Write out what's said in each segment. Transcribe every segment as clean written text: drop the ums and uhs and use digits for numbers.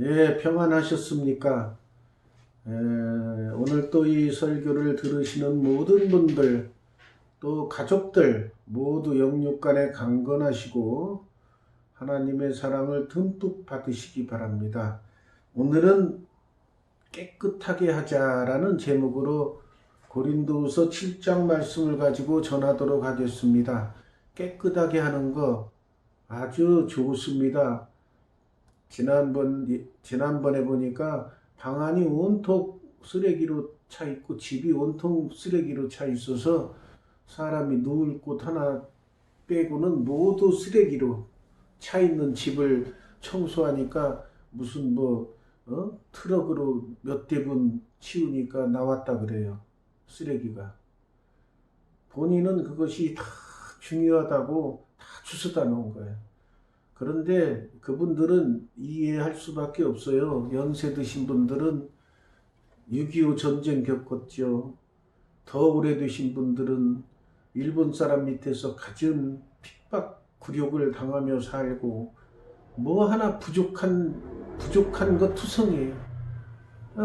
예, 평안하셨습니까? 오늘 또 이 설교를 들으시는 모든 분들, 또 가족들 모두 영육간에 강건하시고 하나님의 사랑을 듬뿍 받으시기 바랍니다. 오늘은 깨끗하게 하자라는 제목으로 고린도후서 7장 말씀을 가지고 전하도록 하겠습니다. 깨끗하게 하는 거 아주 좋습니다. 지난번에 보니까 방안이 온통 쓰레기로 차 있고 집이 온통 쓰레기로 차 있어서 사람이 누울 곳 하나 빼고는 모두 쓰레기로 차 있는 집을 청소하니까 무슨 트럭으로 몇 대분 치우니까 나왔다 그래요. 쓰레기가. 본인은 그것이 다 중요하다고 다 주워다 놓은 거예요. 그런데 그분들은 이해할 수밖에 없어요. 연세 드신 분들은 6.25 전쟁 겪었죠. 더 오래되신 분들은 일본 사람 밑에서 갖은 핍박, 굴욕을 당하며 살고 뭐 하나 부족한 것 투성이에요.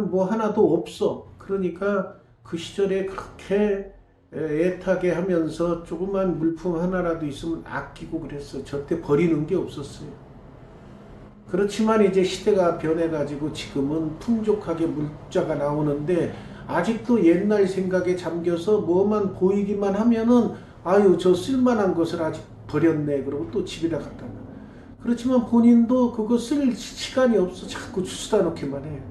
뭐 하나도 없어. 그러니까 그 시절에 그렇게 애타게 하면서 조그만 물품 하나라도 있으면 아끼고 그랬어. 절대 버리는 게 없었어요. 그렇지만 이제 시대가 변해가지고 지금은 풍족하게 물자가 나오는데 아직도 옛날 생각에 잠겨서 뭐만 보이기만 하면은 아유 저 쓸만한 것을 아직 버렸네 그러고 또 집에다 갖다 놔. 그렇지만 본인도 그거 쓸 시간이 없어. 자꾸 주워다 놓기만 해요.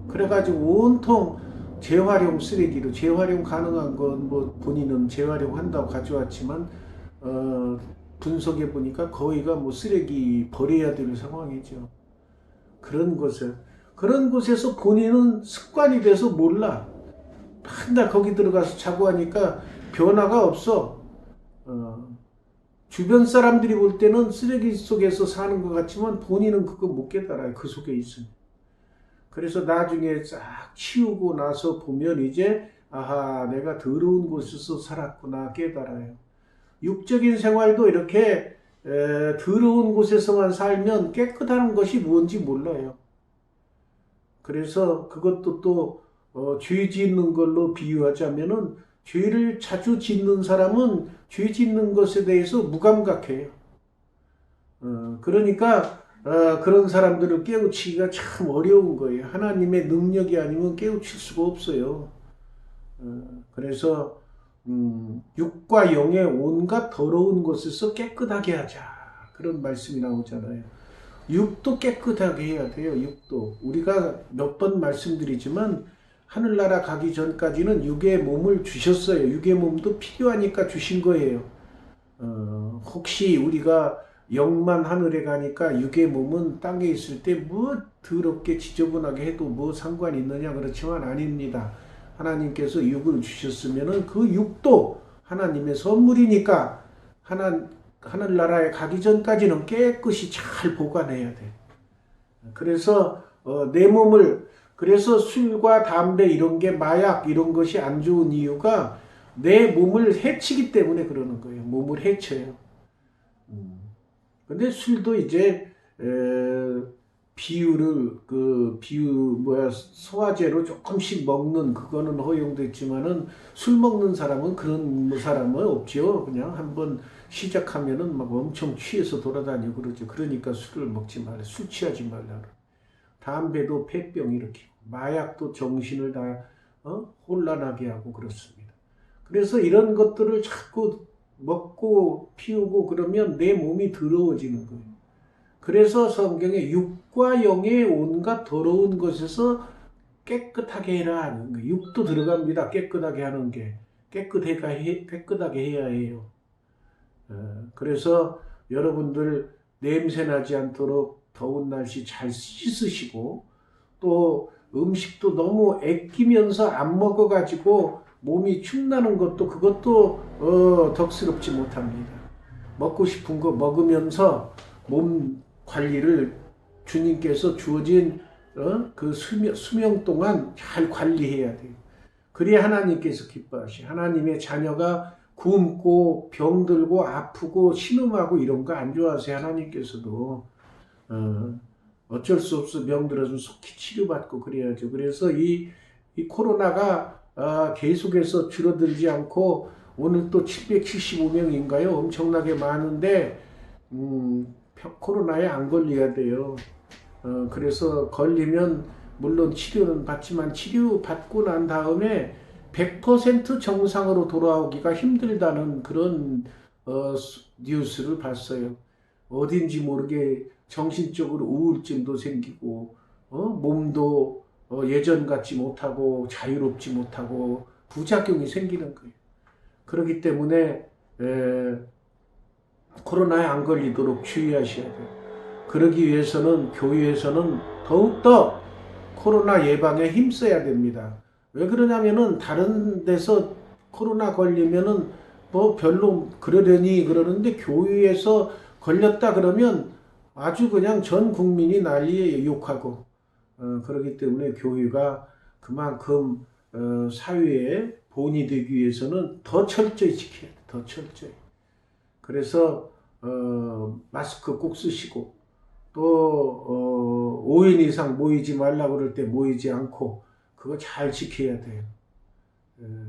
그래가지고 온통 재활용 쓰레기로, 재활용 가능한 건 뭐 본인은 재활용한다고 가져왔지만 분석해 보니까 거의가 뭐 쓰레기 버려야 될 상황이죠. 그런 곳에서 본인은 습관이 돼서 몰라. 맨날 거기 들어가서 자고 하니까 변화가 없어. 주변 사람들이 볼 때는 쓰레기 속에서 사는 것 같지만 본인은 그거 못 깨달아요. 그 속에 있으니. 그래서 나중에 싹 치우고 나서 보면 이제 아하 내가 더러운 곳에서 살았구나 깨달아요. 육적인 생활도 이렇게 더러운 곳에서만 살면 깨끗한 것이 뭔지 몰라요. 그래서 그것도 또 죄 짓는 걸로 비유하자면은 죄를 자주 짓는 사람은 죄 짓는 것에 대해서 무감각해요. 그러니까 그런 사람들을 깨우치기가 참 어려운 거예요. 하나님의 능력이 아니면 깨우칠 수가 없어요. 그래서 육과 영의 온갖 더러운 것에서 깨끗하게 하자. 그런 말씀이 나오잖아요. 육도 깨끗하게 해야 돼요. 육도. 우리가 몇 번 말씀드리지만 하늘나라 가기 전까지는 육의 몸을 주셨어요. 육의 몸도 필요하니까 주신 거예요. 혹시 우리가 영만 하늘에 가니까 육의 몸은 땅에 있을 때 뭐 더럽게 지저분하게 해도 뭐 상관이 있느냐 그렇지만 아닙니다. 하나님께서 육을 주셨으면은 그 육도 하나님의 선물이니까 하늘나라에 가기 전까지는 깨끗이 잘 보관해야 돼. 그래서 내 몸을 그래서 술과 담배 이런 게 마약 이런 것이 안 좋은 이유가 내 몸을 해치기 때문에 그러는 거예요. 몸을 해쳐요. 근데 술도 이제 소화제로 조금씩 먹는 그거는 허용됐지만은 술 먹는 사람은 그런 사람은 없죠. 그냥 한번 시작하면은 막 엄청 취해서 돌아다니고 그러죠. 그러니까 술을 먹지 말라. 술 취하지 말라. 담배도 폐병 일으키고 마약도 정신을 다 혼란하게 하고 그렇습니다. 그래서 이런 것들을 자꾸 먹고 피우고 그러면 내 몸이 더러워지는 거예요. 그래서 성경에 육과 영의 온갖 더러운 것에서 깨끗하게 해라 하는 거예요. 육도 들어갑니다. 깨끗하게 하는 게. 깨끗하게 해야 해요. 그래서 여러분들 냄새 나지 않도록 더운 날씨 잘 씻으시고 또 음식도 너무 아끼면서 안 먹어가지고 몸이 축나는 것도 그것도 덕스럽지 못합니다. 먹고 싶은 거 먹으면서 몸 관리를 주님께서 주어진 그 수명 동안 잘 관리해야 돼요. 그래야 하나님께서 기뻐하시. 하나님의 자녀가 굶고 병들고 아프고 신음하고 이런 거 안 좋아하세요. 하나님께서도 어쩔 수 없어 병 들어서 속히 치료받고 그래야죠. 그래서 이 코로나가 계속해서 줄어들지 않고 오늘 또 775명인가요? 엄청나게 많은데 코로나에 안 걸려야 돼요. 그래서 걸리면 물론 치료는 받지만 치료 받고 난 다음에 100% 정상으로 돌아오기가 힘들다는 그런 뉴스를 봤어요. 어딘지 모르게 정신적으로 우울증도 생기고 몸도 예전 같지 못하고 자유롭지 못하고 부작용이 생기는 거예요. 그렇기 때문에 코로나에 안 걸리도록 주의하셔야 돼요. 그러기 위해서는 교회에서는 더욱더 코로나 예방에 힘써야 됩니다. 왜 그러냐면은 다른 데서 코로나 걸리면은 뭐 별로 그러려니 그러는데 교회에서 걸렸다 그러면 아주 그냥 전 국민이 난리에 욕하고 그렇기 때문에 교회가 그만큼 사회의 본이 되기 위해서는 더 철저히 지켜야 돼. 더 철저히. 그래서 마스크 꼭 쓰시고 또 5인 이상 모이지 말라고 그럴 때 모이지 않고 그거 잘 지켜야 돼요.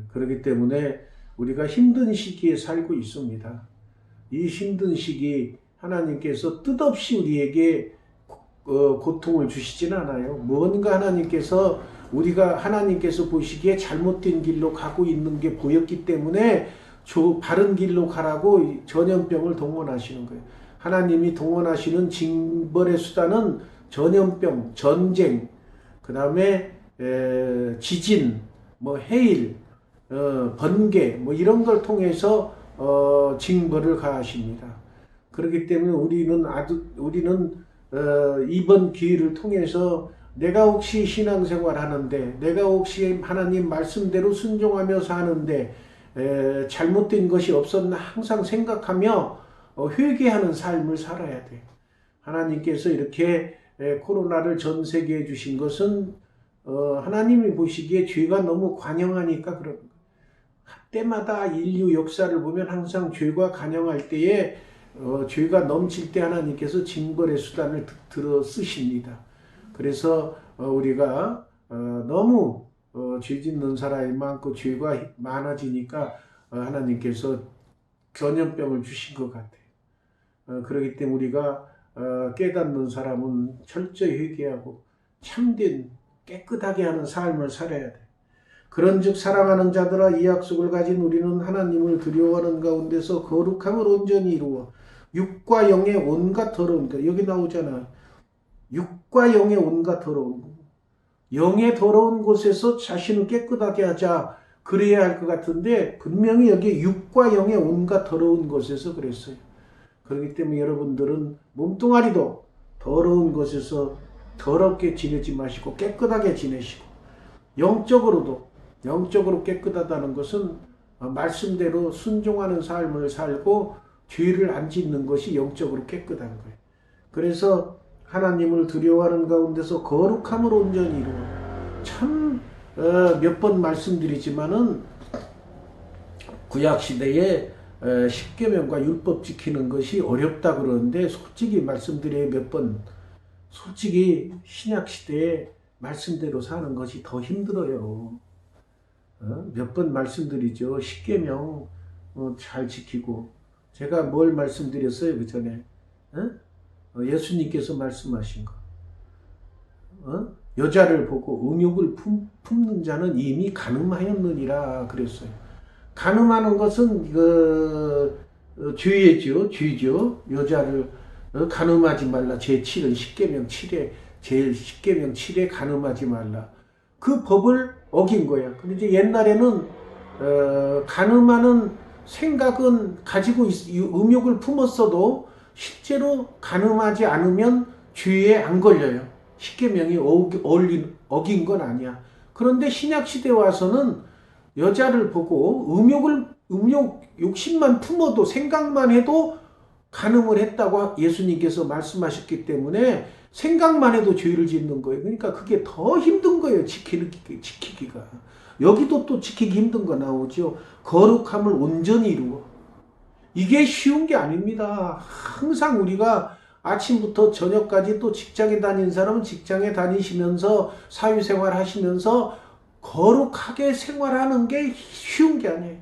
그렇기 때문에 우리가 힘든 시기에 살고 있습니다. 이 힘든 시기 하나님께서 뜻없이 우리에게 고통을 주시진 않아요. 뭔가 하나님께서 보시기에 잘못된 길로 가고 있는 게 보였기 때문에 바른 길로 가라고 전염병을 동원하시는 거예요. 하나님이 동원하시는 징벌의 수단은 전염병, 전쟁, 그 다음에 지진, 뭐 해일, 번개, 뭐 이런 걸 통해서 징벌을 가하십니다. 그렇기 때문에 우리는 이번 기회를 통해서 내가 혹시 신앙생활 하는데, 내가 혹시 하나님 말씀대로 순종하며 사는데 잘못된 것이 없었나 항상 생각하며 회개하는 삶을 살아야 돼. 하나님께서 이렇게 코로나를 전 세계에 주신 것은 하나님이 보시기에 죄가 너무 관영하니까 그런 거예요. 때마다 인류 역사를 보면 항상 죄가 관영할 때에 죄가 넘칠 때 하나님께서 징벌의 수단을 들어 쓰십니다. 그래서 우리가 너무 죄 짓는 사람이 많고 죄가 많아지니까 하나님께서 전염병을 주신 것 같아요. 그렇기 때문에 우리가 깨닫는 사람은 철저히 회개하고 참된 깨끗하게 하는 삶을 살아야 돼. 그런즉 사랑하는 자들아 이 약속을 가진 우리는 하나님을 두려워하는 가운데서 거룩함을 온전히 이루어 육과 영의 온갖 더러운 것 여기 나오잖아. 육과 영의 온갖 더러운 것. 영의 더러운 곳에서 자신을 깨끗하게 하자 그래야 할 것 같은데 분명히 여기 육과 영의 온갖 더러운 곳에서 그랬어요. 그렇기 때문에 여러분들은 몸뚱아리도 더러운 곳에서 더럽게 지내지 마시고 깨끗하게 지내시고 영적으로 깨끗하다는 것은 말씀대로 순종하는 삶을 살고 죄를 안 짓는 것이 영적으로 깨끗한 거예요. 그래서 하나님을 두려워하는 가운데서 거룩함을 온전히 이루어 참 몇 번 말씀드리지만은 구약 시대에 십계명과 율법 지키는 것이 어렵다 그러는데 솔직히 말씀드려요. 솔직히 신약 시대에 말씀대로 사는 것이 더 힘들어요. 몇 번 말씀드리죠. 십계명 잘 지키고 제가 뭘 말씀드렸어요 그 전에 예수님께서 말씀하신 거 여자를 보고 음욕을 품는 자는 이미 간음하였느니라 그랬어요. 간음하는 것은 죄죠. 여자를 간음하지 말라. 제7은 십계명 7에 제일 십계명 7에 간음하지 말라. 그 법을 어긴 거야. 근데 이제 옛날에는 간음하는 생각은 가지고 음욕을 품었어도 실제로 간음하지 않으면 죄에 안 걸려요. 십계명이 어긴 건 아니야. 그런데 신약 시대 와서는 여자를 보고 음욕 욕심만 품어도 생각만 해도 간음을 했다고 예수님께서 말씀하셨기 때문에 생각만 해도 죄를 짓는 거예요. 그러니까 그게 더 힘든 거예요. 지키기가. 여기도 또 지키기 힘든 거 나오죠. 거룩함을 온전히 이루어. 이게 쉬운 게 아닙니다. 항상 우리가 아침부터 저녁까지 또 직장에 다니는 사람은 직장에 다니시면서 사회생활 하시면서 거룩하게 생활하는 게 쉬운 게 아니에요.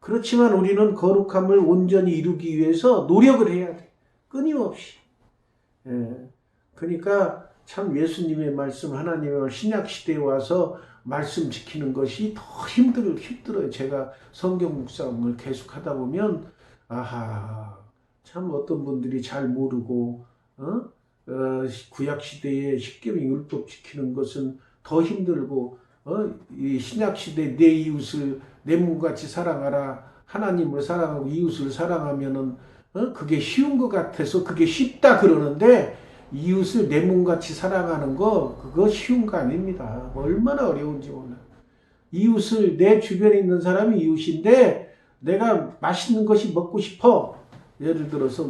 그렇지만 우리는 거룩함을 온전히 이루기 위해서 노력을 해야 돼. 끊임없이. 예. 그러니까 참 예수님의 말씀, 하나님의 신약 시대에 와서 말씀 지키는 것이 더 힘들어요. 제가 성경 묵상을 계속 하다 보면 아하, 참 어떤 분들이 잘 모르고 구약 시대에 십계명 율법 지키는 것은 더 힘들고 이 신약 시대 내 이웃을 내 몸같이 사랑하라. 하나님을 사랑하고 이웃을 사랑하면은 그게 쉬운 것 같아서 그게 쉽다 그러는데 이웃을 내 몸같이 사랑하는 거 그거 쉬운 거 아닙니다. 얼마나 어려운지 몰라요. 이웃을 내 주변에 있는 사람이 이웃인데 내가 맛있는 것이 먹고 싶어. 예를 들어서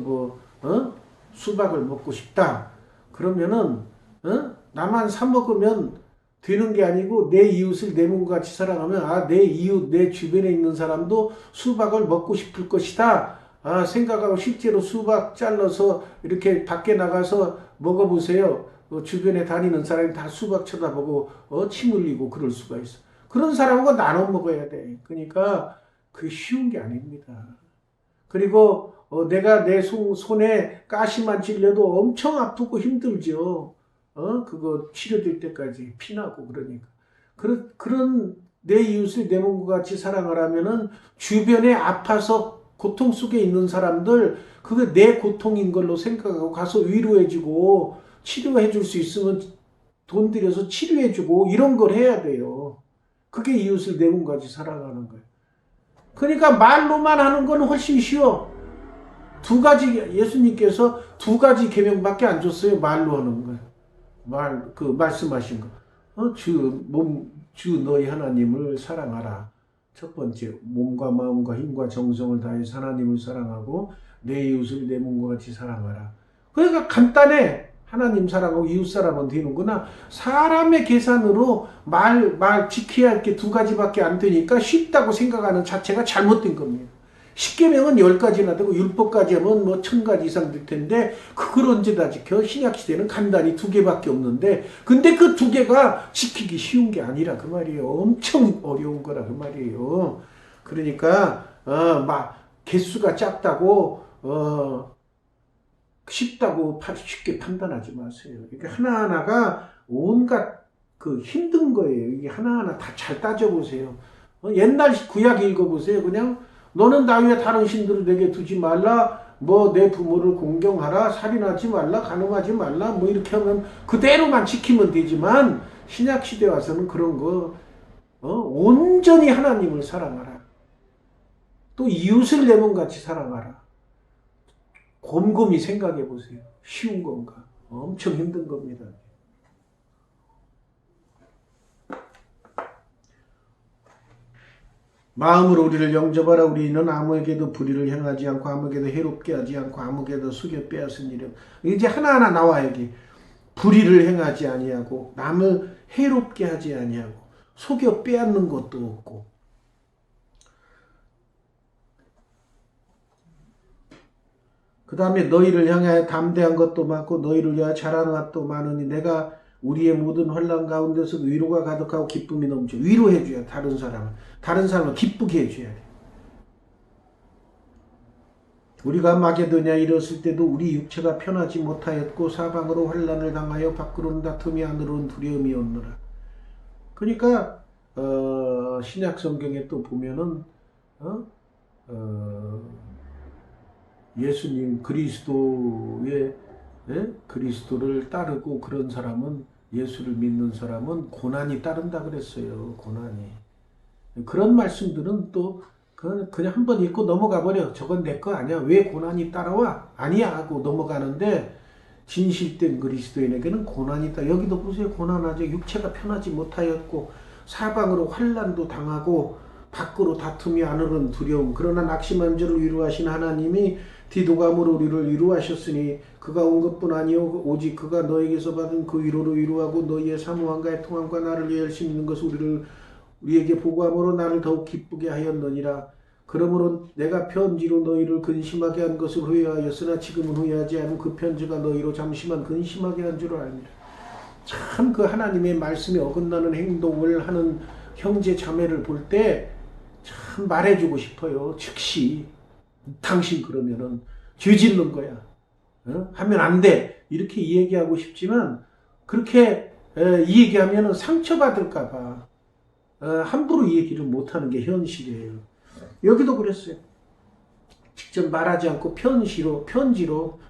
수박을 먹고 싶다. 그러면은 나만 사 먹으면 되는 게 아니고 내 이웃을 내 몸같이 사랑하면 내 이웃 내 주변에 있는 사람도 수박을 먹고 싶을 것이다. 생각하고 실제로 수박 잘라서 이렇게 밖에 나가서 먹어보세요. 주변에 다니는 사람이 다 수박 쳐다보고 침 흘리고 그럴 수가 있어. 그런 사람과 나눠 먹어야 돼. 그러니까 그게 쉬운 게 아닙니다. 그리고 내가 내 손에 가시만 찔려도 엄청 아프고 힘들죠. 그거 치료될 때까지 피나고 그러니까. 그런 내 이웃을 내 몸과 같이 사랑하라면은 주변에 아파서 고통 속에 있는 사람들 그게 내 고통인 걸로 생각하고 가서 위로해주고 치료해줄 수 있으면 돈 들여서 치료해주고 이런 걸 해야 돼요. 그게 이웃을 내 몸과 같이 사랑하는 거예요. 그러니까 말로만 하는 건 훨씬 쉬워. 예수님께서 2가지 계명밖에 안 줬어요. 말로 하는 거예요. 말씀하신 거. 주 너희 하나님을 사랑하라. 첫 번째, 몸과 마음과 힘과 정성을 다해서 하나님을 사랑하고 내 이웃을 내 몸과 같이 사랑하라. 그러니까 간단해. 하나님 사랑하고 이웃 사랑은 되는구나. 사람의 계산으로 지켜야 할 게 2가지밖에 안 되니까 쉽다고 생각하는 자체가 잘못된 겁니다. 십계명은 10가지나 되고 율법까지 하면 1000가지 이상 될 텐데 그걸 언제 다 지켜? 신약시대는 간단히 2개밖에 없는데 근데 그 2개가 지키기 쉬운 게 아니라 그 말이에요. 엄청 어려운 거라 그 말이에요. 그러니까 개수가 작다고 쉽다고 쉽게 판단하지 마세요. 이게 하나하나가 온갖 그 힘든 거예요. 이게 하나하나 다 잘 따져보세요. 옛날 구약 읽어보세요. 그냥 너는 나 위에 다른 신들을 내게 두지 말라. 내 부모를 공경하라. 살인하지 말라. 간음하지 말라. 이렇게 하면 그대로만 지키면 되지만 신약시대 와서는 그런 거 온전히 하나님을 사랑하라. 또 이웃을 내 몸같이 사랑하라. 곰곰이 생각해 보세요. 쉬운 건가? 엄청 힘든 겁니다. 마음으로 우리를 영접하라. 우리는 아무에게도 불의를 행하지 않고 아무에게도 해롭게 하지 않고 아무에게도 속여 빼앗은 일은 이제 하나하나 나와 여기 불의를 행하지 아니하고 남을 해롭게 하지 아니하고 속여 빼앗는 것도 없고 그 다음에 너희를 향하여 담대한 것도 많고 너희를 위하여 잘하는 것도 많으니 내가 우리의 모든 환난 가운데서 위로가 가득하고 기쁨이 넘쳐. 위로해줘야 다른 사람을 기쁘게 해줘야 돼. 우리가 마게도냐 이뤘을 때도 우리 육체가 편하지 못하였고 사방으로 환난을 당하여 밖으로는 다툼이 안으로는 두려움이 없노라. 그러니까 신약 성경에 또 보면은 예수님 그리스도를 따르고 그런 사람은 예수를 믿는 사람은 고난이 따른다 그랬어요. 고난이. 그런 말씀들은 또 그냥 한번 읽고 넘어가 버려. 저건 내 거 아니야. 왜 고난이 따라와? 아니야 하고 넘어가는데 진실된 그리스도인에게는 고난이 있다. 여기도 보세요. 고난하죠. 육체가 편하지 못하였고 사방으로 환난도 당하고 밖으로 다툼이 안으로는 두려움. 그러나 낙심한 자를 위로하신 하나님이 디도감으로 우리를 위로하셨으니 그가 온 것뿐 아니요 오직 그가 너에게서 받은 그 위로로 위로하고 너희의 사모함과 애통함과 나를 위해 열심히 있는 것을 우리에게 보고함으로 나를 더욱 기쁘게 하였느니라. 그러므로 내가 편지로 너희를 근심하게 한 것을 후회하였으나 지금은 후회하지 않은 그 편지가 너희로 잠시만 근심하게 한 줄 알미라. 참 그 하나님의 말씀에 어긋나는 행동을 하는 형제 자매를 볼 때 참 말해주고 싶어요. 즉시 당신 그러면은 죄 짓는 거야. 하면 안 돼. 이렇게 얘기하고 싶지만 그렇게 이 얘기하면 상처받을까 봐 함부로 이 얘기를 못하는 게 현실이에요. 여기도 그랬어요. 직접 말하지 않고 편지로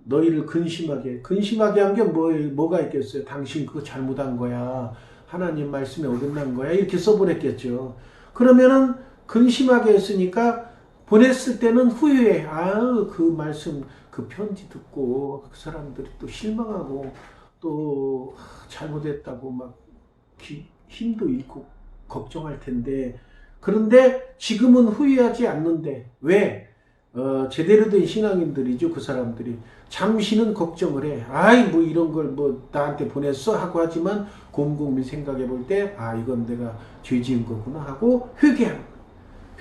너희를 근심하게 한 게 뭐가 있겠어요? 당신 그거 잘못한 거야. 하나님 말씀에 어긋난 거야. 이렇게 써보냈겠죠. 그러면은 근심하게 했으니까 보냈을 때는 후회해. 그 말씀, 그 편지 듣고 그 사람들이 또 실망하고 또 잘못했다고 막 힘도 잃고 걱정할 텐데. 그런데 지금은 후회하지 않는데 왜? 제대로 된 신앙인들이죠. 그 사람들이 잠시는 걱정을 해. 뭐 이런 걸 뭐 나한테 보냈어 하고 하지만 곰곰이 생각해 볼 때 이건 내가 죄 지은 거구나 하고 회개하는 거예요.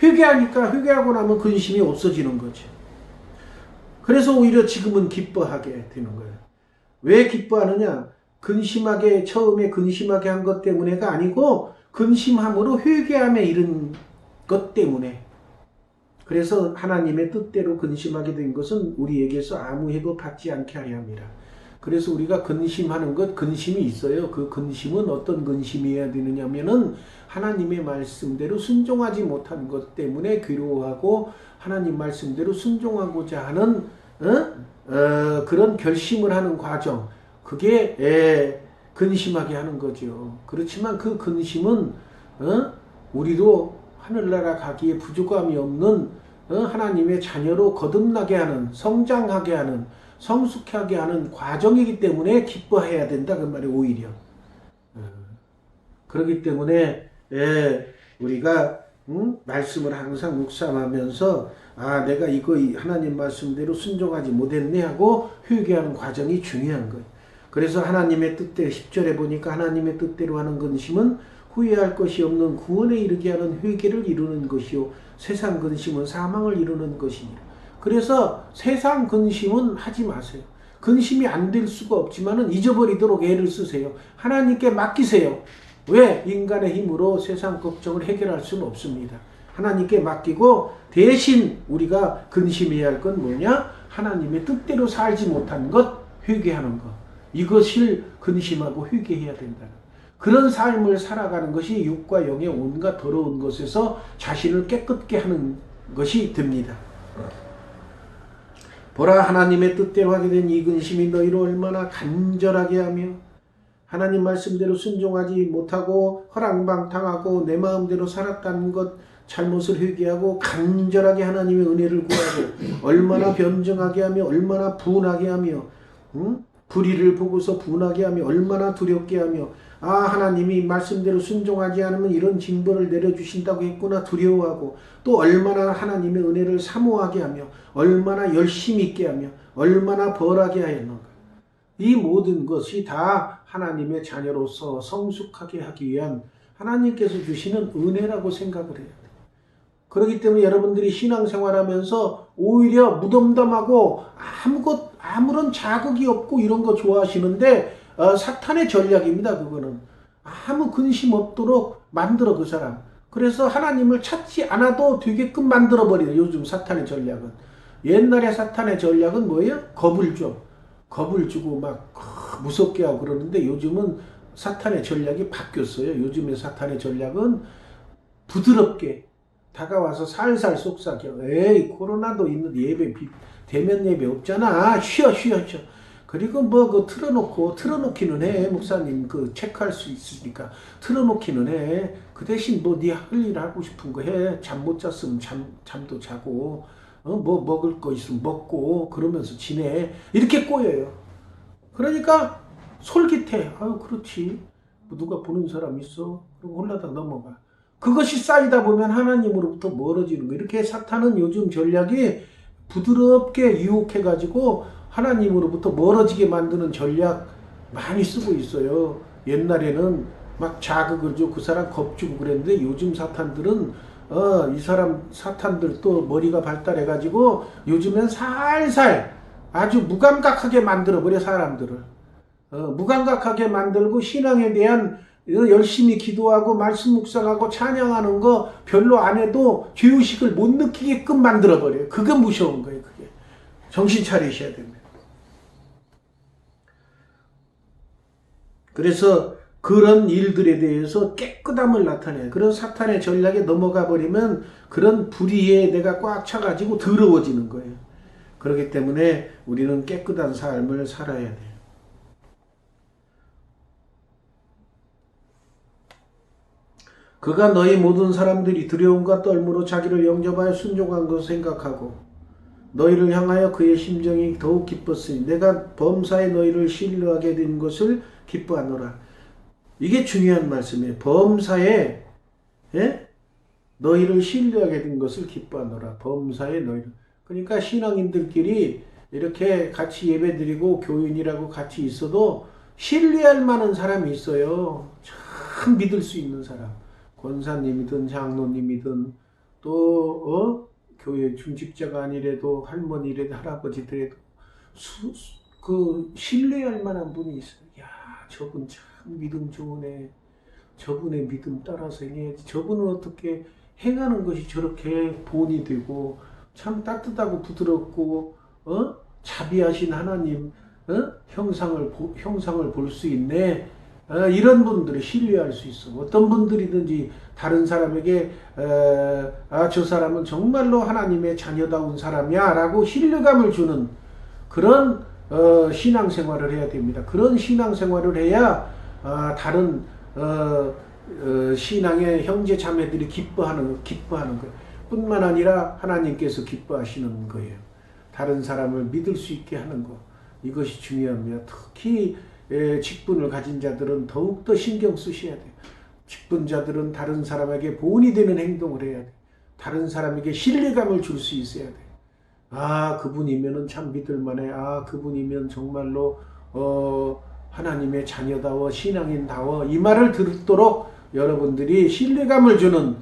회개하니까 회개하고 나면 근심이 없어지는 거죠. 그래서 오히려 지금은 기뻐하게 되는 거예요. 왜 기뻐하느냐? 처음에 근심하게 한 것 때문에가 아니고 근심함으로 회개함에 이른 것 때문에. 그래서 하나님의 뜻대로 근심하게 된 것은 우리에게서 아무 해도 받지 않게 하려 함이라. 그래서 우리가 근심하는 것, 근심이 있어요. 그 근심은 어떤 근심이어야 되느냐면은 하나님의 말씀대로 순종하지 못한 것 때문에 괴로워하고 하나님 말씀대로 순종하고자 하는 그런 결심을 하는 과정. 그게 근심하게 하는 거죠. 그렇지만 그 근심은 우리도 하늘나라 가기에 부족함이 없는 하나님의 자녀로 거듭나게 하는, 성장하게 하는, 성숙하게 하는 과정이기 때문에 기뻐해야 된다 그 말이 오히려. 그렇기 때문에 우리가 말씀을 항상 묵상하면서 내가 이거 하나님 말씀대로 순종하지 못했네 하고 회개하는 과정이 중요한 거예요. 그래서 하나님의 뜻대로 10절에 보니까 하나님의 뜻대로 하는 근심은 후회할 것이 없는 구원에 이르게 하는 회개를 이루는 것이요 세상 근심은 사망을 이루는 것이니라. 그래서 세상 근심은 하지 마세요. 근심이 안 될 수가 없지만은 잊어버리도록 애를 쓰세요. 하나님께 맡기세요. 왜? 인간의 힘으로 세상 걱정을 해결할 수는 없습니다. 하나님께 맡기고 대신 우리가 근심해야 할 건 뭐냐? 하나님의 뜻대로 살지 못한 것, 회개하는 것. 이것을 근심하고 회개해야 된다. 그런 삶을 살아가는 것이 육과 영의 온갖 더러운 것에서 자신을 깨끗게 하는 것이 됩니다. 보라, 하나님의 뜻대로 하게 된 이 근심이 너희를 얼마나 간절하게 하며 하나님 말씀대로 순종하지 못하고 허랑방탕하고 내 마음대로 살았다는 것, 잘못을 회개하고 간절하게 하나님의 은혜를 구하고 얼마나 변증하게 하며 얼마나 분하게 하며 불의를 보고서 분하게 하며 얼마나 두렵게 하며 하나님이 말씀대로 순종하지 않으면 이런 징벌을 내려주신다고 했구나 두려워하고 또 얼마나 하나님의 은혜를 사모하게 하며 얼마나 열심히 있게 하며 얼마나 벌하게 하였는가. 이 모든 것이 다 하나님의 자녀로서 성숙하게 하기 위한 하나님께서 주시는 은혜라고 생각을 해야 돼요. 그렇기 때문에 여러분들이 신앙생활하면서 오히려 무덤덤하고 아무런 자극이 없고 이런 거 좋아하시는데 사탄의 전략입니다. 그거는 아무 근심 없도록 만들어 그 사람. 그래서 하나님을 찾지 않아도 되게끔 만들어 버려요. 요즘 사탄의 전략은. 옛날에 사탄의 전략은 뭐예요? 겁을 줘. 겁을 주고 막 무섭게 하고 그러는데 요즘은 사탄의 전략이 바뀌었어요. 요즘의 사탄의 전략은 부드럽게 다가와서 살살 속삭여. 코로나도 있는데 예배 대면 예배 없잖아. 쉬어. 그리고 그 틀어놓기는 해. 목사님 체크할 수 있으니까 틀어놓기는 해. 그 대신 네 할 일 하고 싶은 거 해. 잠 못 잤으면 잠도 자고 먹을 거 있으면 먹고 그러면서 지내. 이렇게 꼬여요. 그러니까 솔깃해. 그렇지. 누가 보는 사람 있어? 그럼 홀라당 넘어가. 그것이 쌓이다 보면 하나님으로부터 멀어지는 거예요. 이렇게 사탄은 요즘 전략이 부드럽게 유혹해가지고 하나님으로부터 멀어지게 만드는 전략 많이 쓰고 있어요. 옛날에는 막 자극을 주고 그 사람 겁주고 그랬는데 요즘 사탄들은 이 사람 사탄들 또 머리가 발달해가지고 요즘엔 살살 아주 무감각하게 만들어버려, 사람들을. 무감각하게 만들고 신앙에 대한 열심히 기도하고 말씀 묵상하고 찬양하는 거 별로 안 해도 죄의식을 못 느끼게끔 만들어버려요. 그게 무서운 거예요. 그게. 정신 차리셔야 됩니다. 그래서 그런 일들에 대해서 깨끗함을 나타내요. 그런 사탄의 전략에 넘어가 버리면 그런 불의에 내가 꽉 차가지고 더러워지는 거예요. 그렇기 때문에 우리는 깨끗한 삶을 살아야 돼요. 그가 너희 모든 사람들이 두려움과 떨므로 자기를 영접하여 순종한 것을 생각하고 너희를 향하여 그의 심정이 더욱 기뻤으니 내가 범사에 너희를 신뢰하게 된 것을 기뻐하노라. 이게 중요한 말씀이에요. 범사에 너희를 신뢰하게 된 것을 기뻐하노라. 범사에 너희를. 그러니까 신앙인들끼리 이렇게 같이 예배드리고 교인이라고 같이 있어도 신뢰할 만한 사람이 있어요. 참 믿을 수 있는 사람. 권사님이든 장로님이든 또 교회 중직자가 아니래도 할머니래도 할아버지들에도 신뢰할 만한 분이 있어요. 야, 저분 참 믿음 좋으네. 저분의 믿음 따라서 행해야지. 저분은 어떻게 행하는 것이 저렇게 본이 되고 참 따뜻하고 부드럽고 자비하신 하나님 형상을 볼 수 있네. 이런 분들을 신뢰할 수 있어. 어떤 분들이든지 다른 사람에게 저 사람은 정말로 하나님의 자녀다운 사람이야 라고 신뢰감을 주는 그런 신앙생활을 해야 됩니다. 그런 신앙생활을 해야 다른 신앙의 형제 자매들이 기뻐하는 거예요. 뿐만 아니라 하나님께서 기뻐하시는 거예요. 다른 사람을 믿을 수 있게 하는 것. 이것이 중요합니다. 특히 직분을 가진 자들은 더욱더 신경 쓰셔야 돼요. 직분자들은 다른 사람에게 보온이 되는 행동을 해야 돼요. 다른 사람에게 신뢰감을 줄 수 있어야 돼요. 그분이면은 참 믿을만해. 그분이면 정말로 하나님의 자녀다워 신앙인다워 이 말을 듣도록 여러분들이 신뢰감을 주는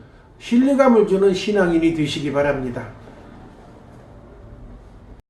신앙인이 되시기 바랍니다.